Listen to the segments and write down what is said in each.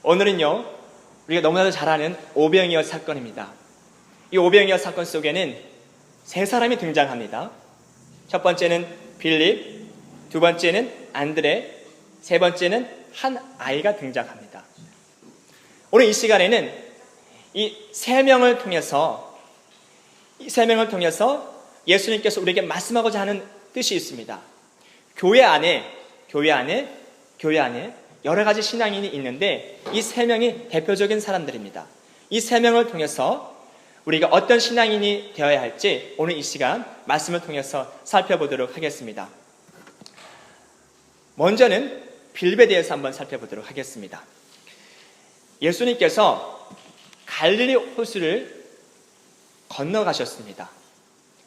오늘은요, 우리가 너무나도 잘 아는 오병이어 사건입니다. 이 오병이어 사건 속에는 세 사람이 등장합니다. 첫 번째는 빌립, 두 번째는 안드레, 세 번째는 한 아이가 등장합니다. 오늘 이 시간에는 이 세 명을 통해서 예수님께서 우리에게 말씀하고자 하는 뜻이 있습니다. 교회 안에 여러 가지 신앙인이 있는데 이 세 명이 대표적인 사람들입니다. 이 세 명을 통해서 우리가 어떤 신앙인이 되어야 할지 오늘 이 시간 말씀을 통해서 살펴보도록 하겠습니다. 먼저는 빌립에 대해서 한번 살펴보도록 하겠습니다. 예수님께서 갈릴리 호수를 건너가셨습니다.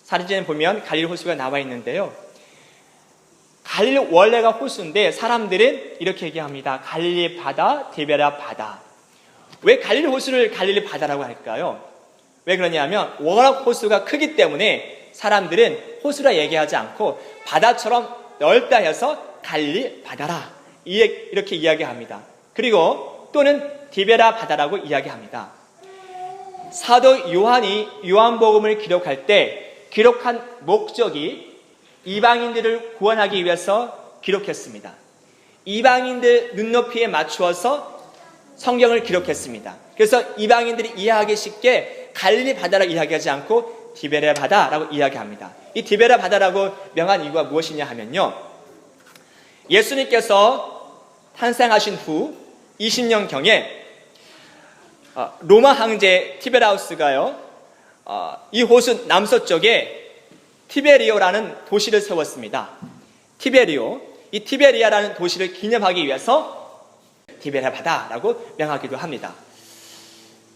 사진에 보면 갈릴리 호수가 나와 있는데요. 갈릴리 원래가 호수인데 사람들은 이렇게 얘기합니다. 갈릴리 바다, 디베라 바다. 왜 갈릴리 호수를 갈릴리 바다라고 할까요? 왜 그러냐면 워낙 호수가 크기 때문에 사람들은 호수라 얘기하지 않고 바다처럼 넓다 해서 갈릴리 바다라 이렇게 이야기합니다. 그리고 또는 디베라 바다라고 이야기합니다. 사도 요한이 요한복음을 기록할 때 기록한 목적이 이방인들을 구원하기 위해서 기록했습니다. 이방인들 눈높이에 맞추어서 성경을 기록했습니다. 그래서 이방인들이 이해하기 쉽게 갈릴리 바다라고 이야기하지 않고 디베라 바다라고 이야기합니다. 이 디베라 바다라고 명한 이유가 무엇이냐 하면요, 예수님께서 탄생하신 후 20년경에 로마 황제 티베라우스가요, 이 호수 남서쪽에 티베리오라는 도시를 세웠습니다. 이 티베리아라는 도시를 기념하기 위해서 디베라 바다라고 명하기도 합니다.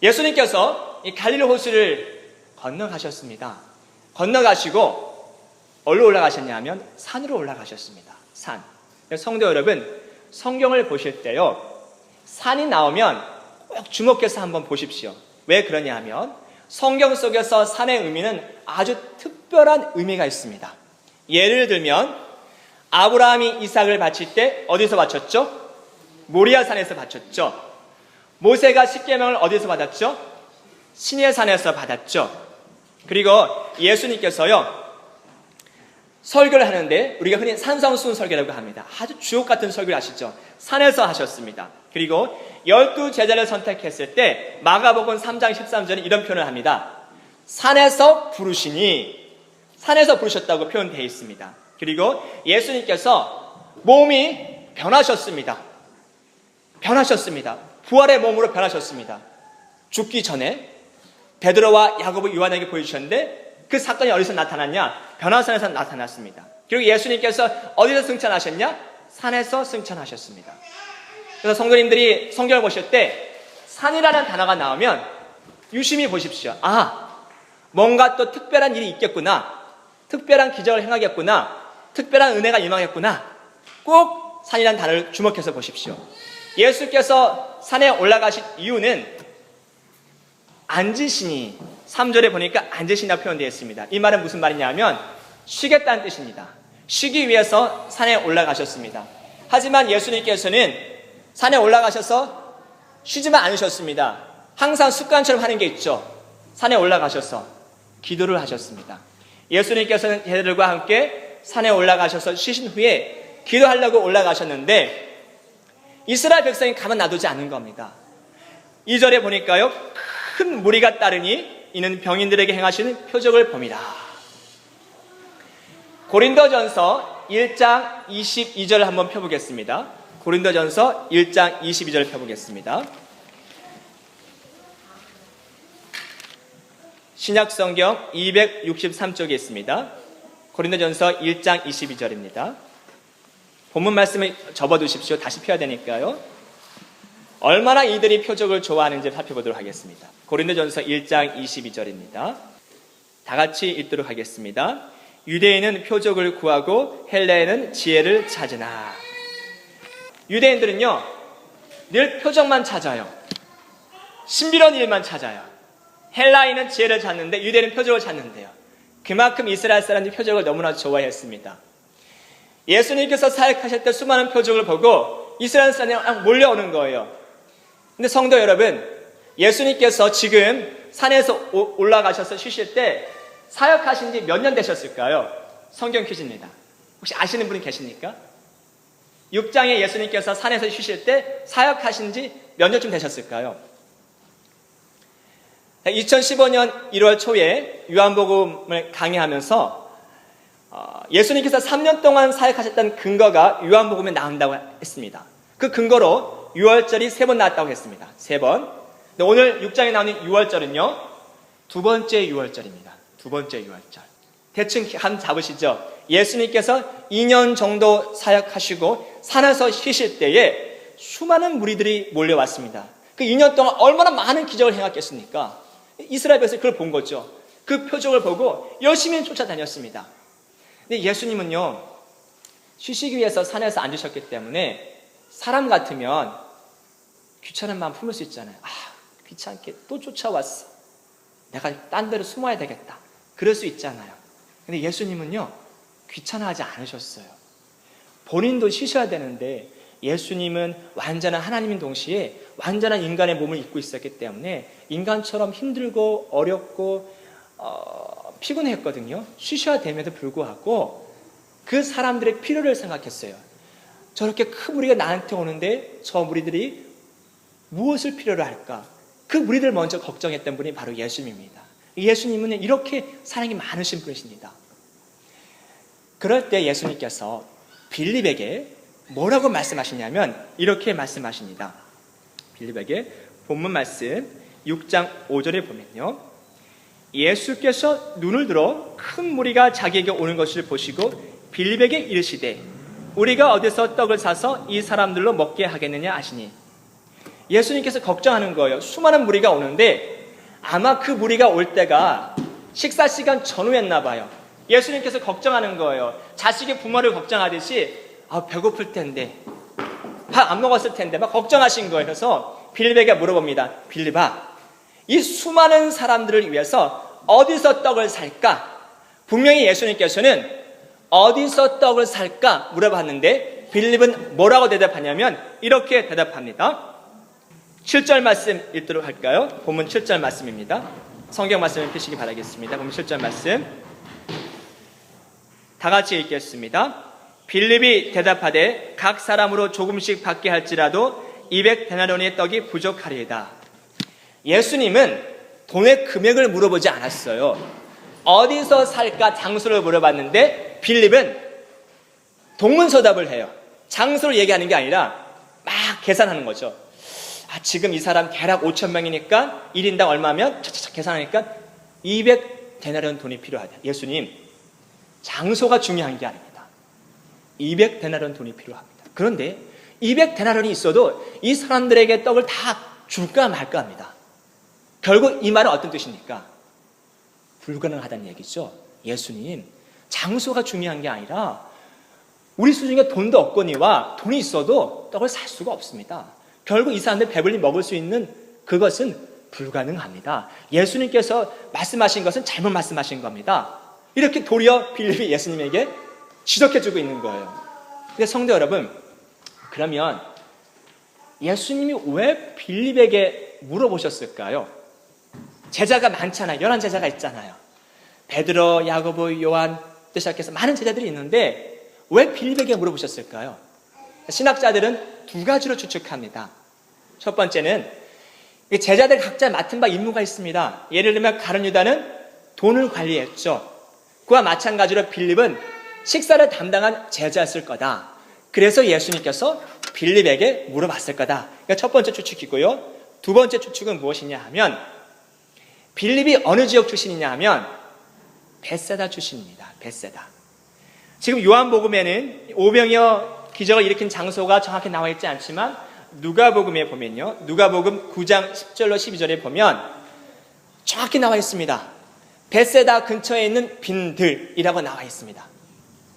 예수님께서 이 갈릴리 호수를 건너가셨습니다. 건너가시고 어디로 올라가셨냐면 산으로 올라가셨습니다. 산. 성도 여러분, 성경을 보실 때요, 산이 나오면 꼭 주목해서 한번 보십시오. 왜 그러냐 하면 성경 속에서 산의 의미는 아주 특별한 의미가 있습니다. 예를 들면 아브라함이 이삭을 바칠 때 어디서 바쳤죠? 모리아산에서 바쳤죠. 모세가 십계명을 어디서 받았죠? 시내산에서 받았죠. 그리고 예수님께서요, 설교를 하는데 우리가 흔히 산성수훈 설교라고 합니다. 아주 주옥 같은 설교를 하시죠. 산에서 하셨습니다. 그리고 12 제자를 선택했을 때 마가복음 3장 13절에 이런 표현을 합니다. 산에서 부르셨다고 표현되어 있습니다. 그리고 예수님께서 몸이 변하셨습니다. 부활의 몸으로 변하셨습니다. 죽기 전에 베드로와 야고보, 요한에게 보여주셨는데 그 사건이 어디서 나타났냐? 변화산에서 나타났습니다. 그리고 예수님께서 어디서 승천하셨냐? 산에서 승천하셨습니다. 그래서 성도님들이 성경을 보실 때 산이라는 단어가 나오면 유심히 보십시오. 뭔가 또 특별한 일이 있겠구나, 특별한 기적을 행하겠구나, 특별한 은혜가 임하겠구나, 꼭 산이라는 단어를 주목해서 보십시오. 예수께서 산에 올라가신 이유는 앉으시니, 3절에 보니까 앉으시나 표현되어 있습니다. 이 말은 무슨 말이냐면 쉬겠다는 뜻입니다. 쉬기 위해서 산에 올라가셨습니다. 하지만 예수님께서는 산에 올라가셔서 쉬지만 않으셨습니다. 항상 습관처럼 하는 게 있죠. 산에 올라가셔서 기도를 하셨습니다. 예수님께서는 제자들과 함께 산에 올라가셔서 쉬신 후에 기도하려고 올라가셨는데 이스라엘 백성이 가만 놔두지 않는 겁니다. 2절에 보니까요, 큰 무리가 따르니 이는 병인들에게 행하시는 표적을 봅니다. 고린도전서 1장 22절을 한번 펴보겠습니다. 고린도전서 1장 22절을 펴보겠습니다. 신약성경 263쪽에 있습니다. 고린도전서 1장 22절입니다. 본문 말씀을 접어두십시오. 다시 펴야 되니까요. 얼마나 이들이 표적을 좋아하는지 살펴보도록 하겠습니다. 고린도전서 1장 22절입니다. 다 같이 읽도록 하겠습니다. 유대인은 표적을 구하고 헬라인은 지혜를 찾으나. 유대인들은요, 늘 표적만 찾아요. 신비로운 일만 찾아요. 헬라인은 지혜를 찾는데 유대인은 표적을 찾는데요. 그만큼 이스라엘 사람들이 표적을 너무나 좋아했습니다. 예수님께서 사역하실 때 수많은 표적을 보고 이스라엘 사람들이 몰려오는 거예요. 근데 성도 여러분, 예수님께서 지금 산에서 올라가셔서 쉬실 때 사역하신 지 몇 년 되셨을까요? 성경 퀴즈입니다. 혹시 아시는 분이 계십니까? 6장에 예수님께서 산에서 쉬실 때 사역하신 지 몇 년쯤 되셨을까요? 2015년 1월 초에 요한복음을 강의하면서 예수님께서 3년 동안 사역하셨던 근거가 요한복음에 나온다고 했습니다. 그 근거로 6월절이 3번 나왔다고 했습니다. 3번. 오늘 6장에 나오는 6월절은요, 두 번째 6월절입니다. 두 번째 6월절. 대충 감 잡으시죠? 예수님께서 2년 정도 사역하시고 산에서 쉬실 때에 수많은 무리들이 몰려왔습니다. 그 2년 동안 얼마나 많은 기적을 행했겠습니까? 이스라엘 백성이 그걸 본 거죠. 그 표적을 보고 열심히 쫓아다녔습니다. 근데 예수님은요, 쉬시기 위해서 산에서 앉으셨기 때문에 사람 같으면 귀찮은 마음 품을 수 있잖아요. 귀찮게 또 쫓아왔어. 내가 딴 데로 숨어야 되겠다. 그럴 수 있잖아요. 근데 예수님은요, 귀찮아하지 않으셨어요. 본인도 쉬셔야 되는데 예수님은 완전한 하나님인 동시에 완전한 인간의 몸을 입고 있었기 때문에 인간처럼 힘들고 어렵고 피곤했거든요. 쉬셔야 됨에도 불구하고 그 사람들의 필요를 생각했어요. 저렇게 큰 무리가 나한테 오는데 저 무리들이 무엇을 필요로 할까? 그 무리들 먼저 걱정했던 분이 바로 예수님입니다. 예수님은 이렇게 사랑이 많으신 분이십니다. 그럴 때 예수님께서 빌립에게 뭐라고 말씀하시냐면 이렇게 말씀하십니다. 빌립에게 본문 말씀 6장 5절에 보면요, 예수께서 눈을 들어 큰 무리가 자기에게 오는 것을 보시고 빌립에게 이르시되 우리가 어디서 떡을 사서 이 사람들로 먹게 하겠느냐 하시니, 예수님께서 걱정하는 거예요. 수많은 무리가 오는데 아마 그 무리가 올 때가 식사 시간 전후였나 봐요. 예수님께서 걱정하는 거예요. 자식의 부모를 걱정하듯이 배고플 텐데, 밥 안 먹었을 텐데 막 걱정하신 거예요. 그래서 빌립에게 물어봅니다. 빌립아, 이 수많은 사람들을 위해서 어디서 떡을 살까? 분명히 예수님께서는 어디서 떡을 살까 물어봤는데 빌립은 뭐라고 대답하냐면 이렇게 대답합니다. 7절 말씀 읽도록 할까요? 본문 7절 말씀입니다. 성경 말씀을 펴시기 바라겠습니다. 본문 7절 말씀 다 같이 읽겠습니다. 빌립이 대답하되 각 사람으로 조금씩 받게 할지라도 200데나리온의 떡이 부족하리이다. 예수님은 돈의 금액을 물어보지 않았어요. 어디서 살까 장소를 물어봤는데 빌립은 동문서답을 해요. 장소를 얘기하는 게 아니라 막 계산하는 거죠. 지금 이 사람 대략 5,000명이니까 1인당 얼마면 차차차 계산하니까 200데나리온 돈이 필요하다. 예수님, 장소가 중요한 게 아닙니다. 200데나리온 돈이 필요합니다. 그런데 200데나리온이 있어도 이 사람들에게 떡을 다 줄까 말까 합니다. 결국 이 말은 어떤 뜻입니까? 불가능하다는 얘기죠. 예수님, 장소가 중요한 게 아니라 우리 수중에 돈도 없거니와 돈이 있어도 떡을 살 수가 없습니다. 결국 이 사람들 배불리 먹을 수 있는 그것은 불가능합니다. 예수님께서 말씀하신 것은 잘못 말씀하신 겁니다. 이렇게 도리어 빌립이 예수님에게 지적해주고 있는 거예요. 근데 성도 여러분, 그러면 예수님이 왜 빌립에게 물어보셨을까요? 제자가 많잖아요. 11제자가 있잖아요. 베드로, 야고보, 요한 또 시작해서 많은 제자들이 있는데 왜 빌립에게 물어보셨을까요? 신학자들은 두 가지로 추측합니다. 첫 번째는 제자들 각자 맡은 바 임무가 있습니다. 예를 들면 가룟 유다는 돈을 관리했죠. 그와 마찬가지로 빌립은 식사를 담당한 제자였을 거다. 그래서 예수님께서 빌립에게 물어봤을 거다. 그러니까 첫 번째 추측이고요. 두 번째 추측은 무엇이냐 하면 빌립이 어느 지역 출신이냐 하면 벳세다 출신입니다. 벳세다. 지금 요한복음에는 오병이어 기적을 일으킨 장소가 정확히 나와 있지 않지만 누가복음에 보면요, 누가복음 9장 10절로 12절에 보면 정확히 나와 있습니다. 벳세다 근처에 있는 빈들이라고 나와 있습니다.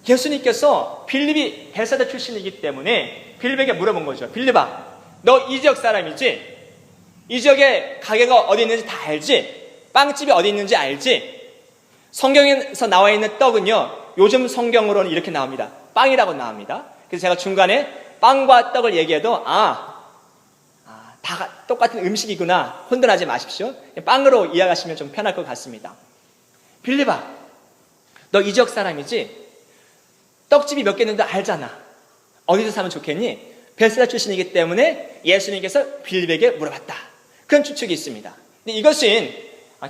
예수님께서 빌립이 벳세다 출신이기 때문에 빌립에게 물어본 거죠. 빌립아, 너 이 지역 사람이지? 이 지역에 가게가 어디 있는지 다 알지? 빵집이 어디 있는지 알지? 성경에서 나와 있는 떡은요, 요즘 성경으로는 이렇게 나옵니다. 빵이라고 나옵니다. 그래서 제가 중간에 빵과 떡을 얘기해도 다 똑같은 음식이구나 혼돈하지 마십시오. 빵으로 이해하시면 좀 편할 것 같습니다. 빌립아, 너 이 지역 사람이지? 떡집이 몇 개 있는데 알잖아. 어디서 사면 좋겠니? 베스다 출신이기 때문에 예수님께서 빌립에게 물어봤다. 그런 추측이 있습니다. 근데 이것은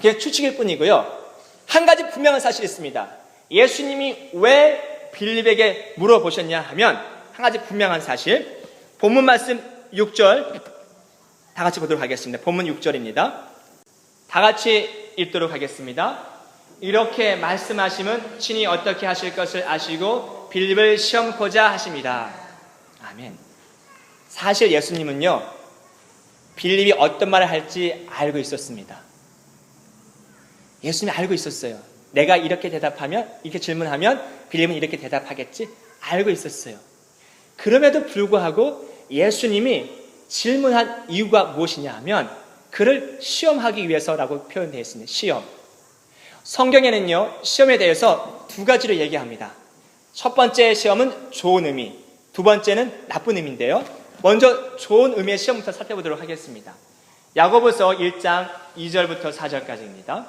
그냥 추측일 뿐이고요. 한 가지 분명한 사실이 있습니다. 예수님이 왜 빌립에게 물어보셨냐 하면 한 가지 분명한 사실. 본문 말씀 6절 다 같이 보도록 하겠습니다. 본문 6절입니다. 다 같이 읽도록 하겠습니다. 이렇게 말씀하시면 친히 어떻게 하실 것을 아시고 빌립을 시험코자 하십니다. 아멘. 사실 예수님은요, 빌립이 어떤 말을 할지 알고 있었습니다. 예수님이 알고 있었어요. 내가 이렇게 대답하면, 이렇게 질문하면 빌립은 이렇게 대답하겠지? 알고 있었어요. 그럼에도 불구하고 예수님이 질문한 이유가 무엇이냐 하면 그를 시험하기 위해서라고 표현되어 있습니다. 시험. 성경에는요, 시험에 대해서 두 가지로 얘기합니다. 첫 번째 시험은 좋은 의미, 두 번째는 나쁜 의미인데요. 먼저 좋은 의미의 시험부터 살펴보도록 하겠습니다. 야고보서 1장 2절부터 4절까지입니다.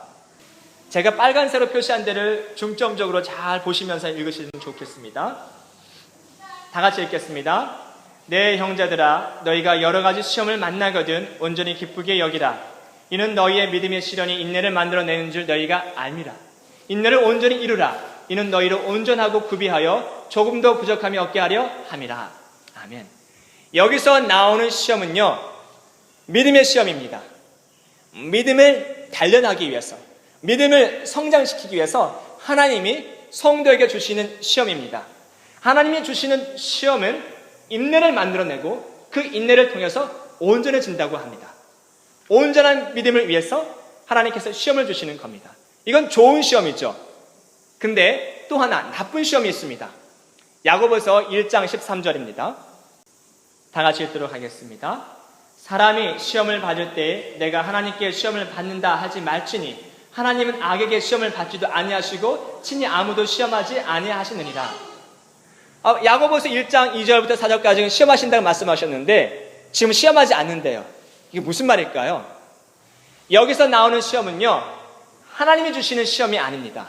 제가 빨간색으로 표시한 데를 중점적으로 잘 보시면서 읽으시면 좋겠습니다. 다 같이 읽겠습니다. 내 형제들아, 너희가 여러 가지 시험을 만나거든 온전히 기쁘게 여기라. 이는 너희의 믿음의 시련이 인내를 만들어내는 줄 너희가 알미라. 인내를 온전히 이루라. 이는 너희를 온전하고 구비하여 조금도 부족함이 없게 하려 함이라. 아멘. 여기서 나오는 시험은요, 믿음의 시험입니다. 믿음을 단련하기 위해서, 믿음을 성장시키기 위해서 하나님이 성도에게 주시는 시험입니다. 하나님이 주시는 시험은 인내를 만들어내고 그 인내를 통해서 온전해진다고 합니다. 온전한 믿음을 위해서 하나님께서 시험을 주시는 겁니다. 이건 좋은 시험이죠. 근데 또 하나 나쁜 시험이 있습니다. 야고보서 1장 13절입니다. 다 같이 읽도록 하겠습니다. 사람이 시험을 받을 때 내가 하나님께 시험을 받는다 하지 말지니 하나님은 악에게 시험을 받지도 아니하시고 친히 아무도 시험하지 아니하시느니라. 야고보서 1장 2절부터 4절까지는 시험하신다고 말씀하셨는데 지금 시험하지 않는데요. 이게 무슨 말일까요? 여기서 나오는 시험은요, 하나님이 주시는 시험이 아닙니다.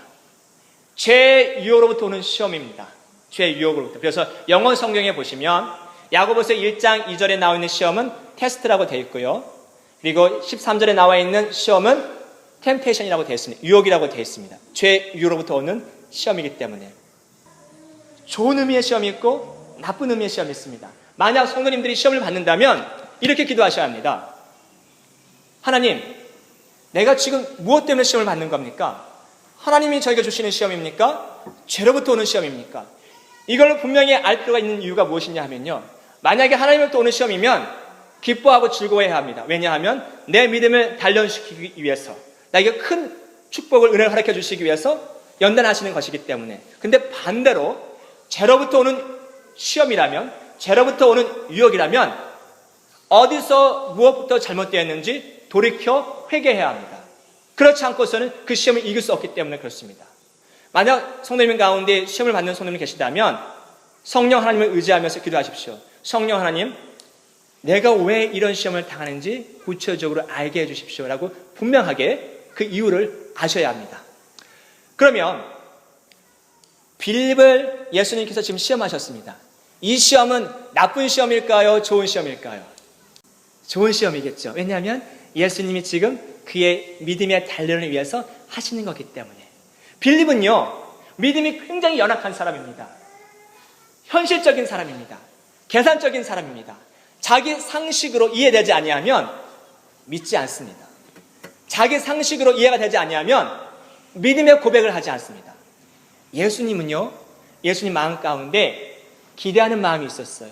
죄의 유혹으로부터 오는 시험입니다. 죄의 유혹으로부터. 그래서 영어 성경에 보시면 야고보서 1장 2절에 나와 있는 시험은 테스트라고 되어 있고요. 그리고 13절에 나와 있는 시험은 템테이션이라고 되어 있습니다. 유혹이라고 되어 있습니다. 죄의 유혹으로부터 오는 시험이기 때문에. 좋은 의미의 시험이 있고 나쁜 의미의 시험이 있습니다. 만약 성도님들이 시험을 받는다면 이렇게 기도하셔야 합니다. 하나님, 내가 지금 무엇 때문에 시험을 받는 겁니까? 하나님이 저에게 주시는 시험입니까? 죄로부터 오는 시험입니까? 이걸 분명히 알 필요가 있는 이유가 무엇이냐 하면요, 만약에 하나님으로부터 오는 시험이면 기뻐하고 즐거워해야 합니다. 왜냐하면 내 믿음을 단련시키기 위해서, 나에게 큰 축복을, 은혜를 허락해 주시기 위해서 연단하시는 것이기 때문에. 근데 반대로 죄로부터 오는 시험이라면, 죄로부터 오는 유혹이라면 어디서 무엇부터 잘못되었는지 돌이켜 회개해야 합니다. 그렇지 않고서는 그 시험을 이길 수 없기 때문에 그렇습니다. 만약 성도님 가운데 시험을 받는 성도님이 계시다면 성령 하나님을 의지하면서 기도하십시오. 성령 하나님, 내가 왜 이런 시험을 당하는지 구체적으로 알게 해주십시오 라고 분명하게 그 이유를 아셔야 합니다. 그러면 빌립을 예수님께서 지금 시험하셨습니다. 이 시험은 나쁜 시험일까요? 좋은 시험일까요? 좋은 시험이겠죠. 왜냐하면 예수님이 지금 그의 믿음의 단련을 위해서 하시는 거기 때문에. 빌립은요, 믿음이 굉장히 연약한 사람입니다. 현실적인 사람입니다. 계산적인 사람입니다. 자기 상식으로 이해되지 아니하면 믿지 않습니다. 자기 상식으로 이해가 되지 아니하면 믿음의 고백을 하지 않습니다. 예수님은요, 예수님 마음 가운데 기대하는 마음이 있었어요.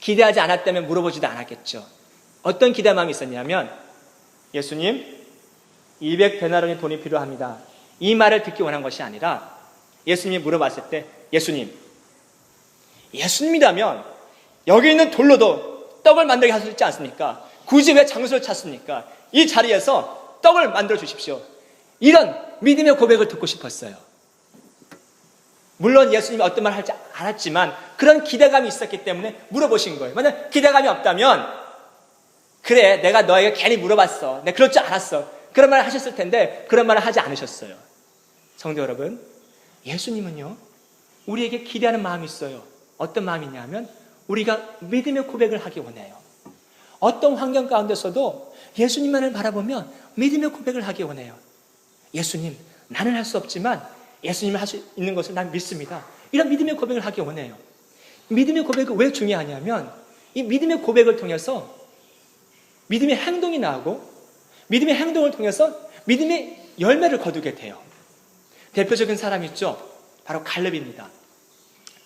기대하지 않았다면 물어보지도 않았겠죠. 어떤 기대 마음이 있었냐면, 예수님, 200데나리온의 돈이 필요합니다. 이 말을 듣기 원한 것이 아니라 예수님이 물어봤을 때, 예수님이라면 여기 있는 돌로도 떡을 만들게 할 수 있지 않습니까? 굳이 왜 장소를 찾습니까? 이 자리에서 떡을 만들어 주십시오. 이런 믿음의 고백을 듣고 싶었어요. 물론 예수님이 어떤 말을 할지 알았지만 그런 기대감이 있었기 때문에 물어보신 거예요. 만약 기대감이 없다면 그래, 내가 너에게 괜히 물어봤어. 내가 그럴 줄 알았어. 그런 말을 하셨을 텐데 그런 말을 하지 않으셨어요. 성도 여러분, 예수님은요, 우리에게 기대하는 마음이 있어요. 어떤 마음이냐면 우리가 믿음의 고백을 하기 원해요. 어떤 환경 가운데서도 예수님만을 바라보면 믿음의 고백을 하기 원해요. 예수님, 나는 할 수 없지만 예수님을 할 수 있는 것을 난 믿습니다. 이런 믿음의 고백을 하기 원해요. 믿음의 고백이 왜 중요하냐면 이 믿음의 고백을 통해서 믿음의 행동이 나오고 믿음의 행동을 통해서 믿음의 열매를 거두게 돼요. 대표적인 사람이 있죠. 바로 갈렙입니다.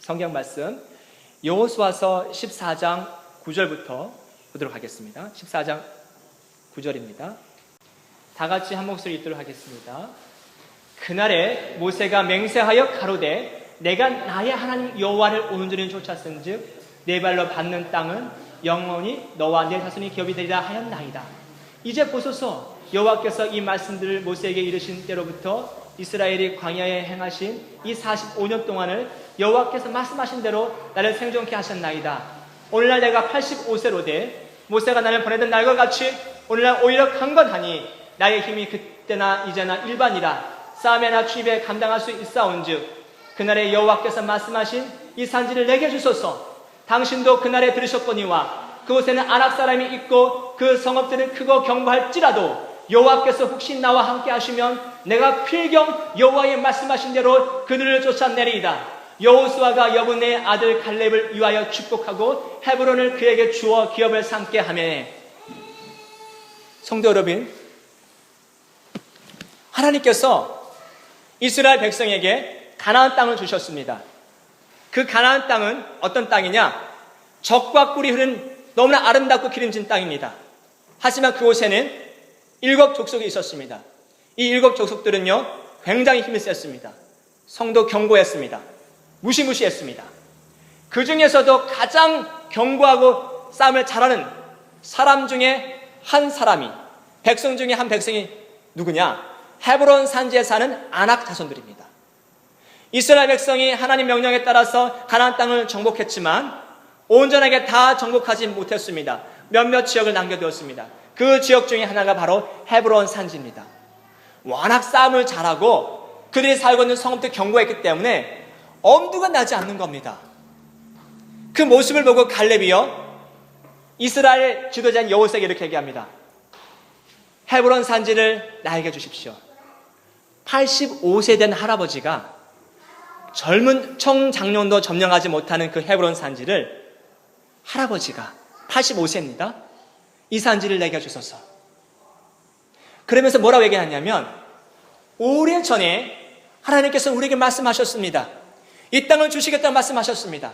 성경 말씀 여호수아서 14장 9절부터 보도록 하겠습니다. 14장 9절입니다. 다 같이 한 목소리 읽도록 하겠습니다. 그날에 모세가 맹세하여 가로되 내가 나의 하나님 여호와를 온전히 쫓았은즉 내 발로 밟는 땅은 영원히 너와 내 자손이 기업이 되리라 하였나이다. 이제 보소서, 여호와께서 이 말씀들을 모세에게 이르신 때로부터 이스라엘이 광야에 행하신 이 45년 동안을 여호와께서 말씀하신 대로 나를 생존케 하셨나이다. 오늘날 내가 85세로 돼 모세가 나를 보내던 날과 같이 오늘날 오히려 강건하니 나의 힘이 그때나 이제나 일반이라. 싸움에나 추입에 감당할 수 있사온즉 그날에 여호와께서 말씀하신 이 산지를 내게 주소서. 당신도 그날에 들으셨거니와 그곳에는 아낙 사람이 있고 그 성읍들은 크고 견고할지라도 여호와께서 혹시 나와 함께 하시면 내가 필경 여호와의 말씀하신 대로 그들을 쫓아내리이다. 여호수아가 여분의 아들 갈렙을 위하여 축복하고 헤브론을 그에게 주어 기업을 삼게 하며. 성도 여러분, 하나님께서 이스라엘 백성에게 가나안 땅을 주셨습니다. 그 가나안 땅은 어떤 땅이냐? 젖과 꿀이 흐른 너무나 아름답고 기름진 땅입니다. 하지만 그곳에는 7 족속이 있었습니다. 이 7 족속들은요, 굉장히 힘이 셌습니다. 성도 견고했습니다. 무시무시했습니다. 그 중에서도 가장 견고하고 싸움을 잘하는 사람 중에 한 사람이, 백성 중에 한 백성이 누구냐? 헤브론 산지에 사는 아낙 자손들입니다. 이스라엘 백성이 하나님 명령에 따라서 가나안 땅을 정복했지만 온전하게 다 정복하지 못했습니다. 몇몇 지역을 남겨두었습니다. 그 지역 중에 하나가 바로 헤브론 산지입니다. 워낙 싸움을 잘하고 그들이 살고 있는 성읍도 견고했기 때문에 엄두가 나지 않는 겁니다. 그 모습을 보고 갈렙이요, 이스라엘 지도자인 여호수아에게 이렇게 얘기합니다. 헤브론 산지를 나에게 주십시오. 85세 된 할아버지가 젊은 청장년도 점령하지 못하는 그 헤브론 산지를 할아버지가 85세입니다. 이 산지를 내게 주소서. 그러면서 뭐라고 얘기하냐면 오래전에 하나님께서 우리에게 말씀하셨습니다. 이 땅을 주시겠다고 말씀하셨습니다.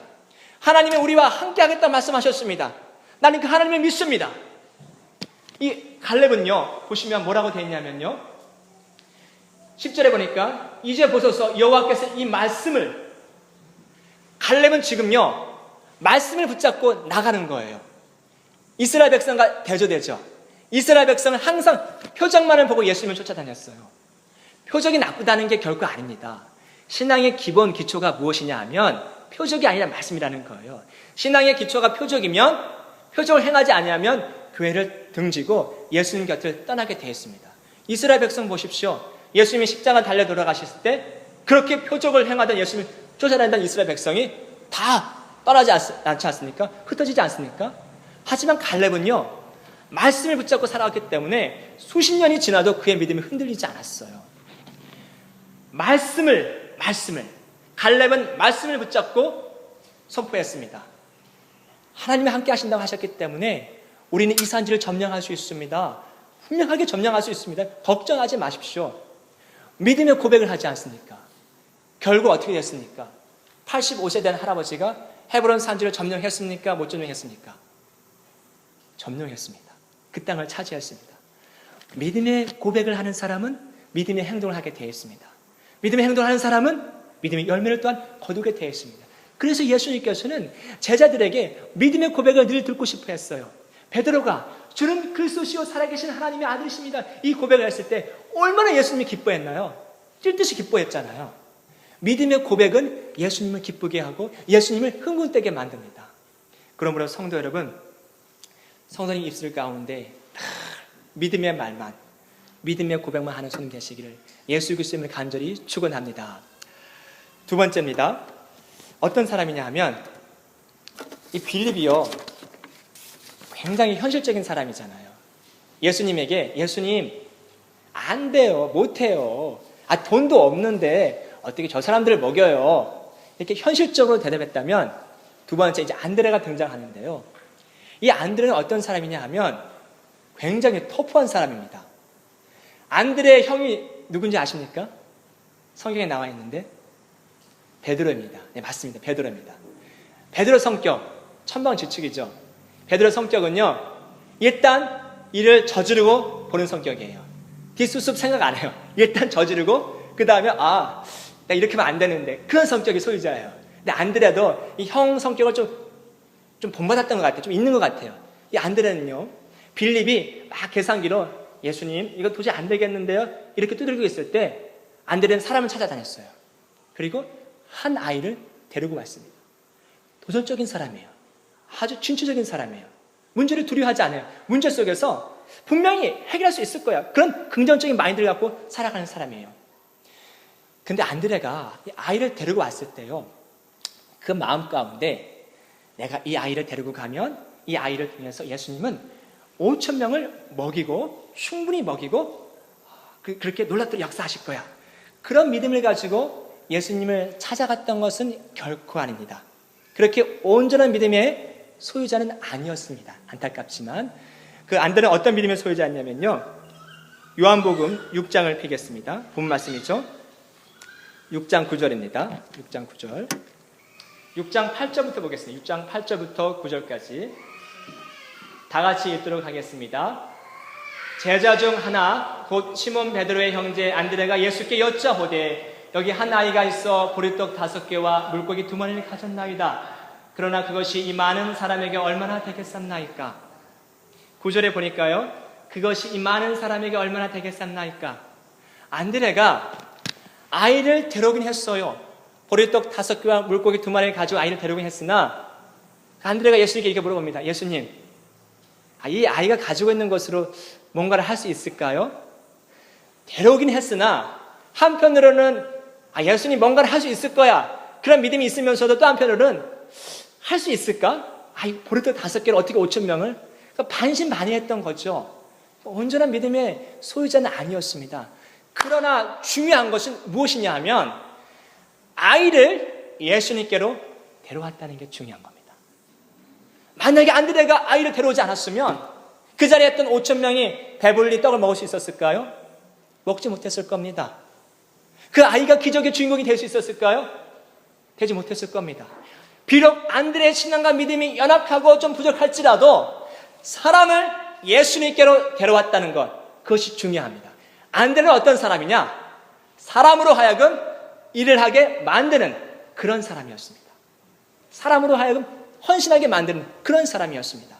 하나님이 우리와 함께 하겠다고 말씀하셨습니다. 나는 그 하나님을 믿습니다. 이 갈렙은요, 보시면 뭐라고 되어 있냐면요, 10절에 보니까 이제 보소서 여호와께서 이 말씀을, 갈렙은 지금요 말씀을 붙잡고 나가는 거예요. 이스라엘 백성과 대조되죠. 이스라엘 백성은 항상 표적만을 보고 예수님을 쫓아다녔어요. 표적이 나쁘다는 게 결코 아닙니다. 신앙의 기본 기초가 무엇이냐 하면 표적이 아니라 말씀이라는 거예요. 신앙의 기초가 표적이면, 표적을 행하지 않으면 교회를 등지고 예수님 곁을 떠나게 되었습니다. 이스라엘 백성 보십시오. 예수님이 십자가 달려 돌아가셨을 때 그렇게 표적을 행하던 예수님을 쫓아다니던 이스라엘 백성이 다 떠나지 않지 않습니까? 흩어지지 않습니까? 하지만 갈렙은요, 말씀을 붙잡고 살아왔기 때문에 수십 년이 지나도 그의 믿음이 흔들리지 않았어요. 말씀을 갈렙은 말씀을 붙잡고 선포했습니다. 하나님이 함께 하신다고 하셨기 때문에 우리는 이 산지를 점령할 수 있습니다. 분명하게 점령할 수 있습니다. 걱정하지 마십시오. 믿음의 고백을 하지 않습니까? 결국 어떻게 됐습니까? 85세 된 할아버지가 헤브론 산지를 점령했습니까? 못 점령했습니까? 점령했습니다. 그 땅을 차지했습니다. 믿음의 고백을 하는 사람은 믿음의 행동을 하게 되어 있습니다. 믿음의 행동을 하는 사람은 믿음의 열매를 또한 거두게 되어 있습니다. 그래서 예수님께서는 제자들에게 믿음의 고백을 늘 듣고 싶어 했어요. 베드로가 주는 그리스도시요 살아계신 하나님의 아들이십니다, 이 고백을 했을 때 얼마나 예수님이 기뻐했나요? 뛸 듯이 기뻐했잖아요. 믿음의 고백은 예수님을 기쁘게 하고 예수님을 흥분되게 만듭니다. 그러므로 성도 여러분, 성도님 입술 가운데 믿음의 말만, 믿음의 고백만 하는 손님 되시기를 예수 그리스도를 간절히 축원합니다. 두 번째입니다. 어떤 사람이냐 하면 이 빌립이요, 굉장히 현실적인 사람이잖아요. 예수님에게 예수님 안 돼요, 못 해요, 돈도 없는데 어떻게 저 사람들을 먹여요, 이렇게 현실적으로 대답했다면 두 번째 이제 안드레가 등장하는데요. 이 안드레는 어떤 사람이냐 하면 굉장히 터프한 사람입니다. 안드레의 형이 누군지 아십니까? 성경에 나와 있는데 베드로입니다. 네, 맞습니다. 베드로입니다. 베드로 성격 천방지축이죠. 베드로 성격은요, 일단 일을 저지르고 보는 성격이에요. 뒷수습 생각 안 해요. 일단 저지르고 그 다음에 나 이렇게 하면 안 되는데, 그런 성격이 소유자예요. 근데 안드레도 이 형 성격을 좀 본받았던 것 같아요. 좀 있는 것 같아요. 이 안드레는요, 빌립이 막 계산기로 예수님 이거 도저히 안 되겠는데요, 이렇게 두들기고 있을 때 안드레는 사람을 찾아다녔어요. 그리고 한 아이를 데리고 왔습니다. 도전적인 사람이에요. 아주 진취적인 사람이에요. 문제를 두려워하지 않아요. 문제 속에서 분명히 해결할 수 있을 거야, 그런 긍정적인 마인드를 갖고 살아가는 사람이에요. 근데 안드레가 이 아이를 데리고 왔을 때요, 그 마음 가운데 내가 이 아이를 데리고 가면 이 아이를 통해서 예수님은 5,000명을 먹이고 충분히 먹이고 그렇게 놀랍도록 역사하실 거야, 그런 믿음을 가지고 예수님을 찾아갔던 것은 결코 아닙니다. 그렇게 온전한 믿음의 소유자는 아니었습니다. 안타깝지만 그 안드레는 어떤 믿음의 소유자였냐면요, 요한복음 6장을 펴겠습니다. 본 말씀이죠. 6장 9절입니다. 6장 9절. 6장 8절부터 보겠습니다. 6장 8절부터 9절까지 다 같이 읽도록 하겠습니다. 제자 중 하나 곧 시몬 베드로의 형제 안드레가 예수께 여짜보되 여기 한 아이가 있어 보리떡 5개와 물고기 2마리를 가졌나이다. 그러나 그것이 이 많은 사람에게 얼마나 되겠삼나이까. 9절에 보니까요, 그것이 이 많은 사람에게 얼마나 되겠삼나이까. 안드레가 아이를 데려오긴 했어요. 보리떡 5개와 물고기 2마리를 가지고 아이를 데려오긴 했으나 안드레가 예수님께 이렇게 물어봅니다. 예수님, 이 아이가 가지고 있는 것으로 뭔가를 할 수 있을까요? 데려오긴 했으나 한편으로는 예수님 뭔가를 할 수 있을 거야, 그런 믿음이 있으면서도 또 한편으로는 할 수 있을까? 보리떡 5개를 어떻게 5,000명을? 그러니까 반신반의했던 거죠. 온전한 믿음의 소유자는 아니었습니다. 그러나 중요한 것은 무엇이냐 하면 아이를 예수님께로 데려왔다는 게 중요한 겁니다. 만약에 안드레가 아이를 데려오지 않았으면 그 자리에 있던 5,000명이 배불리 떡을 먹을 수 있었을까요? 먹지 못했을 겁니다. 그 아이가 기적의 주인공이 될 수 있었을까요? 되지 못했을 겁니다. 비록 안드레의 신앙과 믿음이 연약하고 좀 부족할지라도 사람을 예수님께로 데려왔다는 것, 그것이 중요합니다. 안드레는 어떤 사람이냐? 사람으로 하여금 일을 하게 만드는 그런 사람이었습니다. 사람으로 하여금 헌신하게 만드는 그런 사람이었습니다.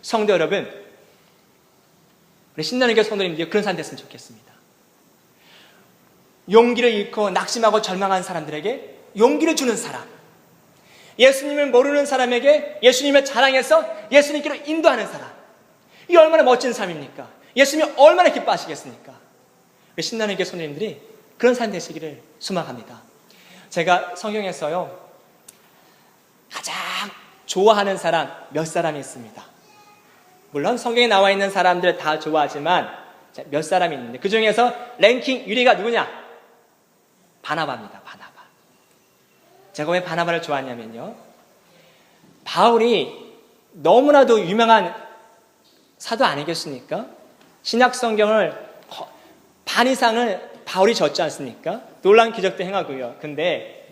성도 여러분, 우리 신나는 교회 성도님들이 그런 사람 됐으면 좋겠습니다. 용기를 잃고 낙심하고 절망한 사람들에게 용기를 주는 사람, 예수님을 모르는 사람에게 예수님을 자랑해서 예수님께로 인도하는 사람, 이게 얼마나 멋진 삶입니까? 예수님이 얼마나 기뻐하시겠습니까? 우리 신나는 교회 성도님들이 그런 사람 되시기를 소망합니다. 제가 성경에서요, 가장 좋아하는 사람 몇 사람이 있습니다. 물론 성경에 나와 있는 사람들 다 좋아하지만 몇 사람이 있는데 그 중에서 랭킹 1위가 누구냐? 바나바입니다. 바나바. 제가 왜 바나바를 좋아하냐면요, 바울이 너무나도 유명한 사도 아니겠습니까? 신약 성경을 반 이상을 바울이 적지 않습니까? 놀라운 기적도 행하고요. 근데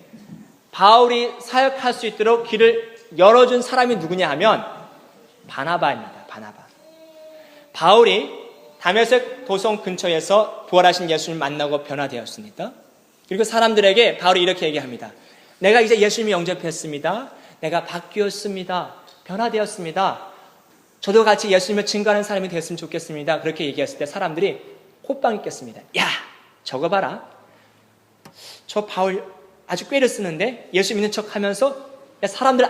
바울이 사역할 수 있도록 길을 열어준 사람이 누구냐 하면 바나바입니다. 바나바. 바울이 다메섹 도성 근처에서 부활하신 예수님을 만나고 변화되었습니다. 그리고 사람들에게 바울이 이렇게 얘기합니다. 내가 이제 예수님을 영접했습니다. 내가 바뀌었습니다. 변화되었습니다. 저도 같이 예수님을 증거하는 사람이 되었으면 좋겠습니다. 그렇게 얘기했을 때 사람들이 호빵 있겠습니다. 야, 저거 봐라. 저 바울 아주 꾀를 쓰는데 예수 믿는 척 하면서 사람들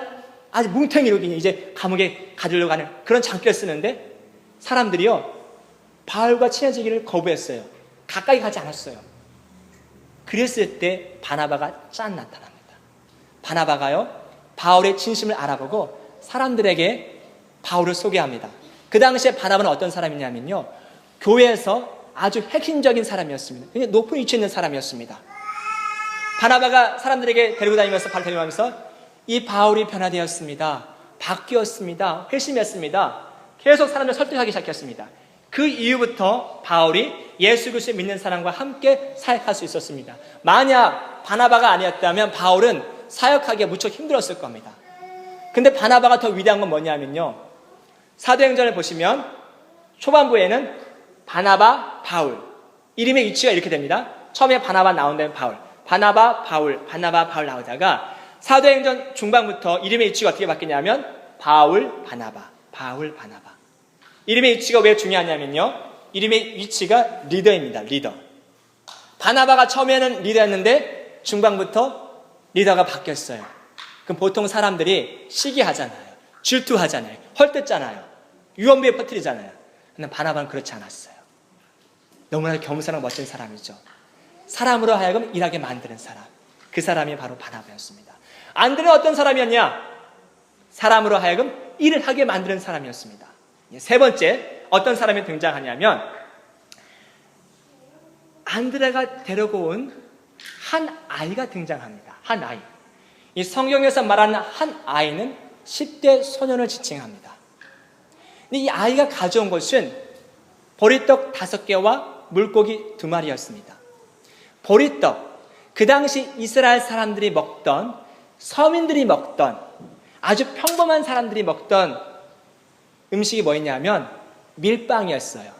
아주 뭉탱이로 이제 감옥에 가두려고 하는 그런 장기를 쓰는데 사람들이요 바울과 친해지기를 거부했어요. 가까이 가지 않았어요. 그랬을 때 바나바가 짠 나타납니다. 바나바가요 바울의 진심을 알아보고 사람들에게 바울을 소개합니다. 그 당시에 바나바는 어떤 사람이냐면요 교회에서 아주 핵심적인 사람이었습니다. 굉장히 높은 위치에 있는 사람이었습니다. 바나바가 사람들에게 데리고 다니면서 바울 데려가면서 이 바울이 변화되었습니다. 바뀌었습니다. 회심했습니다. 계속 사람들 설득하기 시작했습니다. 그 이후부터 바울이 예수 그리스도를 믿는 사람과 함께 사역할 수 있었습니다. 만약 바나바가 아니었다면 바울은 사역하기가 무척 힘들었을 겁니다. 근데 바나바가 더 위대한 건 뭐냐면요 사도행전을 보시면 초반부에는 바나바, 바울 이름의 위치가 이렇게 됩니다. 처음에 바나바 나온 다음에 바울 바나바, 바울, 바나바, 바울 나오다가 사도행전 중반부터 이름의 위치가 어떻게 바뀌냐면 바울, 바나바, 바울, 바나바. 이름의 위치가 왜 중요하냐면요 이름의 위치가 리더입니다. 리더. 바나바가 처음에는 리더였는데 중반부터 리더가 바뀌었어요. 그럼 보통 사람들이 시기하잖아요. 질투하잖아요. 헐뜯잖아요. 유언비에 퍼뜨리잖아요. 근데 바나바는 그렇지 않았어요. 너무나 겸손하고 멋진 사람이죠. 사람으로 하여금 일하게 만드는 사람. 그 사람이 바로 바나바였습니다. 안드레는 어떤 사람이었냐? 사람으로 하여금 일을 하게 만드는 사람이었습니다. 세 번째 어떤 사람이 등장하냐면 안드레가 데리고 온 한 아이가 등장합니다. 한 아이. 이 성경에서 말하는 한 아이는 10대 소년을 지칭합니다. 근데 이 아이가 가져온 것은 보리떡 5개와 물고기 2마리였습니다. 보리떡, 그 당시 이스라엘 사람들이 먹던, 서민들이 먹던, 아주 평범한 사람들이 먹던 음식이 뭐였냐면 밀빵이었어요.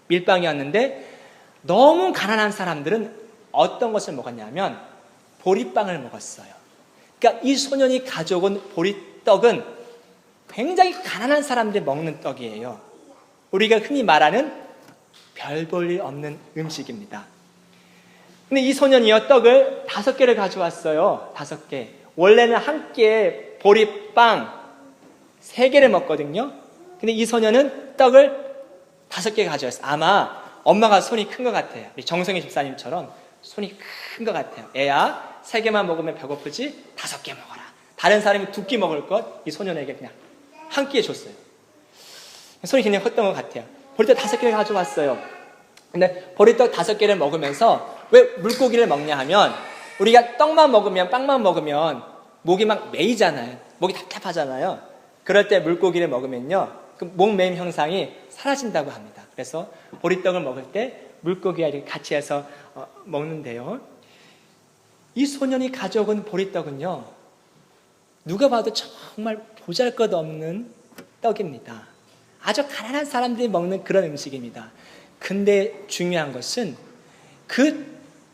밀빵이었는데 너무 가난한 사람들은 어떤 것을 먹었냐면 보리빵을 먹었어요. 그러니까 이 소년이 가져온 보리떡은 굉장히 가난한 사람들이 먹는 떡이에요. 우리가 흔히 말하는 별 볼 일 없는 음식입니다. 근데 이 소년이요 떡을 5개를 가져왔어요. 5개. 원래는 한 끼에 보리빵 3개를 먹거든요. 근데 이 소년은 떡을 5개 가져왔어요. 아마 엄마가 손이 큰 것 같아요. 우리 정성희 집사님처럼 손이 큰 것 같아요. 애야 3개만 먹으면 배고프지 5개 먹어라. 다른 사람이 2끼 먹을 것 이 소년에게 그냥 한 끼에 줬어요. 손이 그냥 컸던 것 같아요. 보리떡 5개를 가져왔어요. 근데 보리떡 5개를 먹으면서 왜 물고기를 먹냐 하면 우리가 떡만 먹으면 빵만 먹으면 목이 막 메이잖아요. 목이 답답하잖아요. 그럴 때 물고기를 먹으면요 그 목 메임 현상이 사라진다고 합니다. 그래서 보리떡을 먹을 때 물고기와 이렇게 같이 해서 먹는데요. 이 소년이 가져온 보리떡은요 누가 봐도 정말 보잘것없는 떡입니다. 아주 가난한 사람들이 먹는 그런 음식입니다. 근데 중요한 것은 그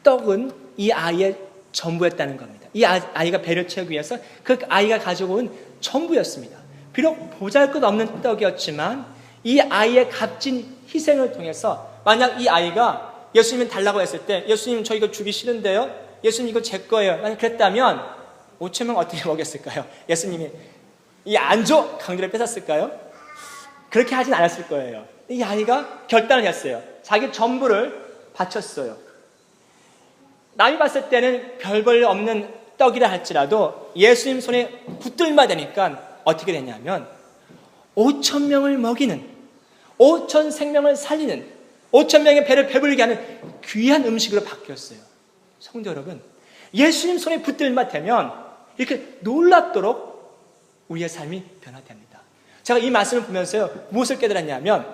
떡은 이 아이의 전부였다는 겁니다. 이 아이가 배를 채우기 위해서 그 아이가 가져온 전부였습니다. 비록 보잘것없는 떡이었지만 이 아이의 값진 희생을 통해서 만약 이 아이가 예수님 달라고 했을 때 예수님 저 이거 주기 싫은데요? 예수님 이거 제 거예요. 만약 그랬다면 5천명 어떻게 먹였을까요? 예수님이 이 안 줘! 강제로 뺏었을까요? 그렇게 하진 않았을 거예요. 이 아이가 결단을 했어요. 자기 전부를 바쳤어요. 남이 봤을 때는 별 볼 없는 떡이라 할지라도 예수님 손에 붙들마 되니까 어떻게 되냐면 5천명을 먹이는 5천 생명을 살리는 5천명의 배를 배불리게 하는 귀한 음식으로 바뀌었어요. 성도 여러분, 예수님 손에 붙들마 되면 이렇게 놀랍도록 우리의 삶이 변화됩니다. 제가 이 말씀을 보면서요 무엇을 깨달았냐면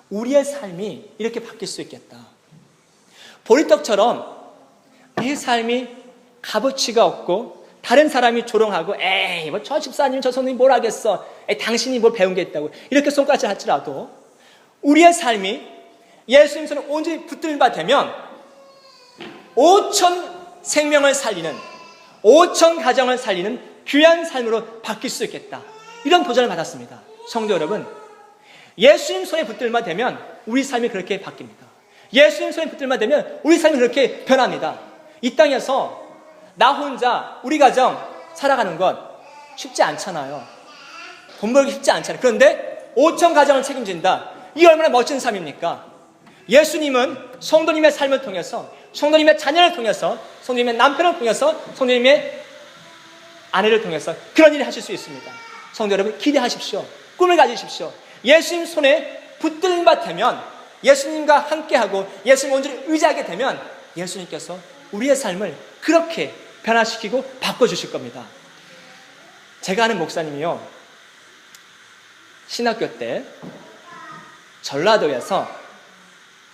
우리의 삶이 이렇게 바뀔 수 있겠다. 보리떡처럼 내 삶이 값어치가 없고 다른 사람이 조롱하고 에이 뭐 저 집사님 저 선생님 뭘 하겠어, 에이, 당신이 뭘 배운 게 있다고 이렇게 손까지 할지라도 우리의 삶이 예수님 손에 온전히 붙들바 되면 5천 생명을 살리는 5천 가정을 살리는 귀한 삶으로 바뀔 수 있겠다. 이런 도전을 받았습니다. 성도 여러분, 예수님 손에 붙들만 되면 우리 삶이 그렇게 바뀝니다. 예수님 손에 붙들만 되면 우리 삶이 그렇게 변합니다. 이 땅에서 나 혼자 우리 가정 살아가는 건 쉽지 않잖아요. 돈 벌기 쉽지 않잖아요. 그런데 5천 가정을 책임진다. 이게 얼마나 멋진 삶입니까? 예수님은 성도님의 삶을 통해서, 성도님의 자녀를 통해서, 성도님의 남편을 통해서, 성도님의 아내를 통해서 그런 일을 하실 수 있습니다. 성도 여러분, 기대하십시오. 꿈을 가지십시오. 예수님 손에 붙들린 바 되면, 예수님과 함께하고 예수님 온전히 의지하게 되면 예수님께서 우리의 삶을 그렇게 변화시키고 바꿔주실 겁니다. 제가 아는 목사님이요, 신학교 때 전라도에서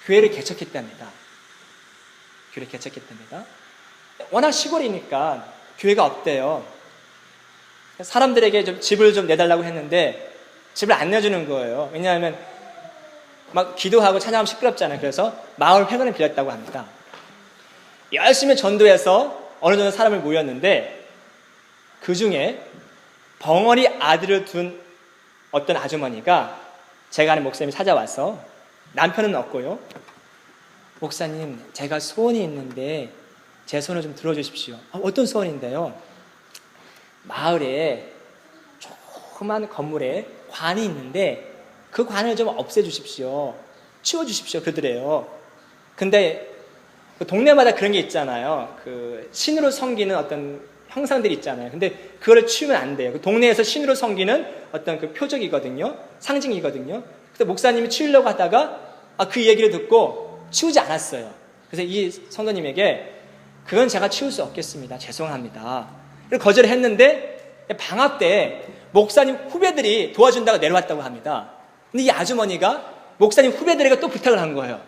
교회를 개척했답니다. 교회를 개척했답니다. 워낙 시골이니까 교회가 없대요. 사람들에게 좀 집을 좀 내달라고 했는데 집을 안 내주는 거예요. 왜냐하면 막 기도하고 찬양하면 시끄럽잖아요. 그래서 마을 회관을 빌렸다고 합니다. 열심히 전도해서 어느 정도 사람을 모였는데 그 중에 벙어리 아들을 둔 어떤 아주머니가 제가 아는 목사님이 찾아와서, 남편은 없고요, 목사님, 제가 소원이 있는데 제 손을 좀 들어주십시오. 어떤 소원인데요? 마을에 조그만 건물에 관이 있는데 그 관을 좀 없애주십시오. 치워주십시오. 그러더래요. 근데 그 동네마다 그런 게 있잖아요. 그 신으로 섬기는 어떤 형상들이 있잖아요. 근데 그거를 치우면 안 돼요. 그 동네에서 신으로 섬기는 어떤 그 표적이거든요. 상징이거든요. 그래서 목사님이 치우려고 하다가 그 얘기를 듣고 치우지 않았어요. 그래서 이 성도님에게 그건 제가 치울 수 없겠습니다. 죄송합니다. 그래서 거절을 했는데 방학 때 목사님 후배들이 도와준다고 내려왔다고 합니다. 근데 이 아주머니가 목사님 후배들에게 또 부탁을 한 거예요.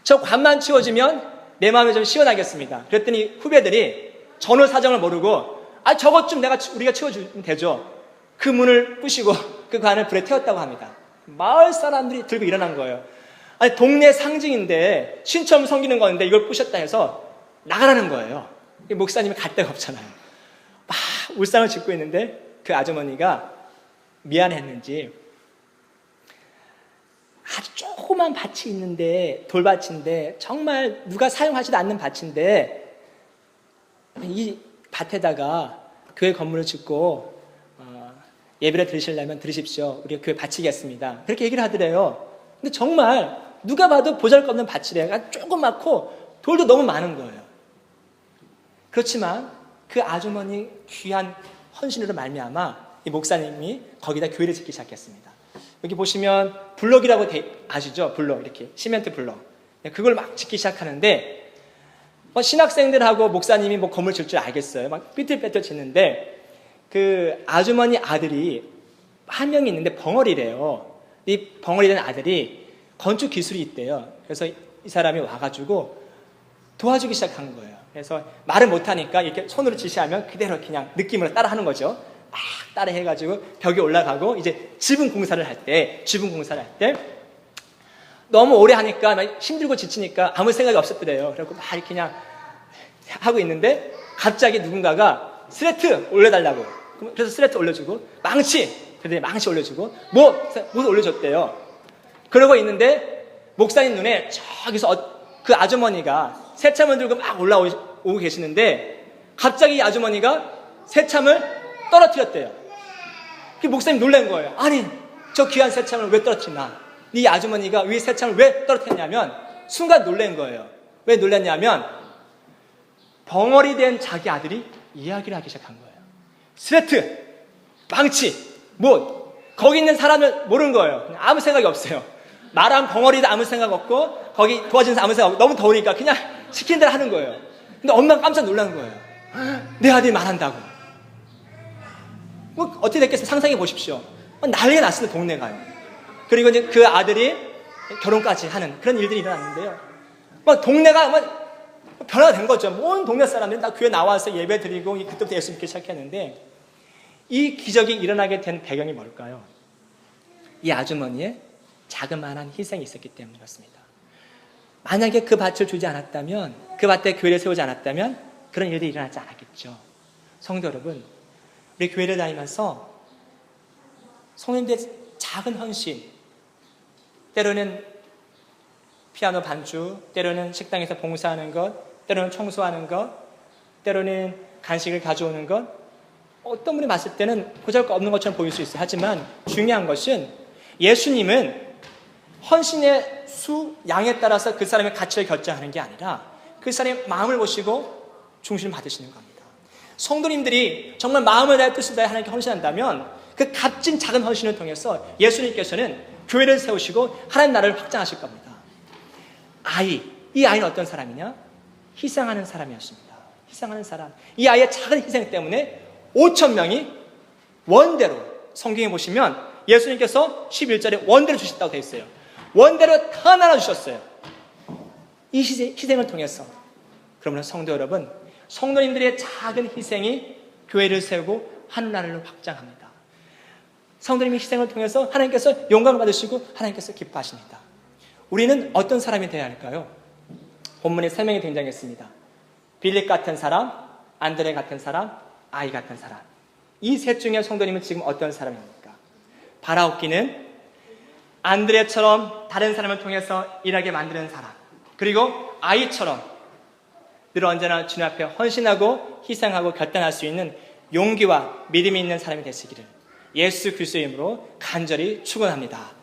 저 관만 치워주면 내 마음이 좀 시원하겠습니다. 그랬더니 후배들이 전후 사정을 모르고 저것 좀 우리가 치워주면 되죠. 그 문을 부시고 그 관을 불에 태웠다고 합니다. 마을 사람들이 들고 일어난 거예요. 아니, 동네 상징인데 신처럼 섬기는 건데 이걸 부셨다 해서 나가라는 거예요. 목사님이 갈 데가 없잖아요. 막 울상을 짓고 있는데 그 아주머니가 미안했는지 아주 조그만 밭이 있는데, 돌밭인데 정말 누가 사용하지도 않는 밭인데 이 밭에다가 교회 건물을 짓고 예배를 드리시려면 드리십시오. 우리가 교회 바치겠습니다. 그렇게 얘기를 하더래요. 근데 정말 누가 봐도 보잘것없는 밭이래요. 조그맣고 돌도 너무 많은 거예요. 그렇지만 그 아주머니 귀한 헌신으로 말미암아 이 목사님이 거기다 교회를 짓기 시작했습니다. 여기 보시면 블럭이라고 아시죠? 블럭, 이렇게 시멘트 블럭. 그걸 막 짓기 시작하는데 신학생들하고 목사님이 건물 질 줄 알겠어요. 막 삐뚤빼뚤 짓는데 그 아주머니 아들이 한 명이 있는데 벙어리래요. 이 벙어리 된 아들이 건축 기술이 있대요. 그래서 이 사람이 와가지고 도와주기 시작한 거예요. 그래서 말을 못하니까 이렇게 손으로 지시하면 그대로 그냥 느낌으로 따라하는 거죠. 막 따라해가지고 벽에 올라가고, 이제 지붕 공사를 할 때 너무 오래 하니까 막 힘들고 지치니까 아무 생각이 없었더래요. 그래서 막 이렇게 그냥 하고 있는데 갑자기 누군가가 스레트 올려달라고. 그래서 스레트 올려주고, 그랬더니 망치 올려주고, 못 올려줬대요. 그러고 있는데 목사님 눈에 저기서 그 아주머니가 새참을 들고 막 올라오고 계시는데 갑자기 이 아주머니가 새참을 떨어뜨렸대요. 그 목사님 놀란 거예요. 아니, 저 귀한 새참을 왜 떨어뜨리나? 이 아주머니가 위 새참을 왜 떨어뜨렸냐면 순간 놀란 거예요. 왜 놀랐냐면 벙어리 된 자기 아들이 이야기를 하기 시작한 거예요. 스레트, 망치, 거기 있는 사람을 모르는 거예요. 아무 생각이 없어요. 말한 벙어리도 아무 생각 없고 거기 도와주는 사람 아무 생각 없고, 너무 더우니까 그냥 시키는 대로 하는 거예요. 근데 엄마가 깜짝 놀란 거예요. 내 아들이 말한다고. 어떻게 됐겠어요? 상상해 보십시오. 난리가 났어요, 동네가요. 그리고 이제 그 아들이 결혼까지 하는 그런 일들이 일어났는데요. 동네가 변화가 된 거죠. 온 동네 사람들이 다 교회 나와서 예배 드리고 그때부터 예수 믿기 시작했는데, 이 기적이 일어나게 된 배경이 뭘까요? 이 아주머니의 자그마한 희생이 있었기 때문에 그렇습니다. 만약에 그 밭을 주지 않았다면, 그 밭에 교회를 세우지 않았다면 그런 일들이 일어나지 않았겠죠. 성도 여러분, 우리 교회를 다니면서 성도님들의 작은 헌신, 때로는 피아노 반주, 때로는 식당에서 봉사하는 것, 때로는 청소하는 것, 때로는 간식을 가져오는 건 어떤 분이 봤을 때는 보잘것없는 것처럼 보일 수 있어요. 하지만 중요한 것은 예수님은 헌신의 수, 양에 따라서 그 사람의 가치를 결정하는 게 아니라 그 사람의 마음을 보시고 중심을 받으시는 겁니다. 성도님들이 정말 마음을 다해 뜻을 다해 하나님께 헌신한다면 그 값진 작은 헌신을 통해서 예수님께서는 교회를 세우시고 하나님 나라를 확장하실 겁니다. 이 아이는 어떤 사람이냐? 희생하는 사람이었습니다. 희생하는 사람. 이 아이의 작은 희생 때문에 5,000명이 원대로, 성경에 보시면 예수님께서 11절에 원대로 주셨다고 되어 있어요. 원대로 다 나눠주셨어요. 이 희생을 통해서. 그러면 성도 여러분, 성도님들의 작은 희생이 교회를 세우고 하늘나라를 확장합니다. 성도님의 희생을 통해서 하나님께서 영광을 받으시고 하나님께서 기뻐하십니다. 우리는 어떤 사람이 되어야 할까요? 본문에 3명이 등장했습니다. 빌립 같은 사람, 안드레 같은 사람, 아이 같은 사람. 이 셋 중에 성도님은 지금 어떤 사람입니까? 바라옵기는 안드레처럼 다른 사람을 통해서 일하게 만드는 사람, 그리고 아이처럼 늘 언제나 주님 앞에 헌신하고 희생하고 결단할 수 있는 용기와 믿음이 있는 사람이 되시기를 예수 그리스도의 이름으로 간절히 축원합니다.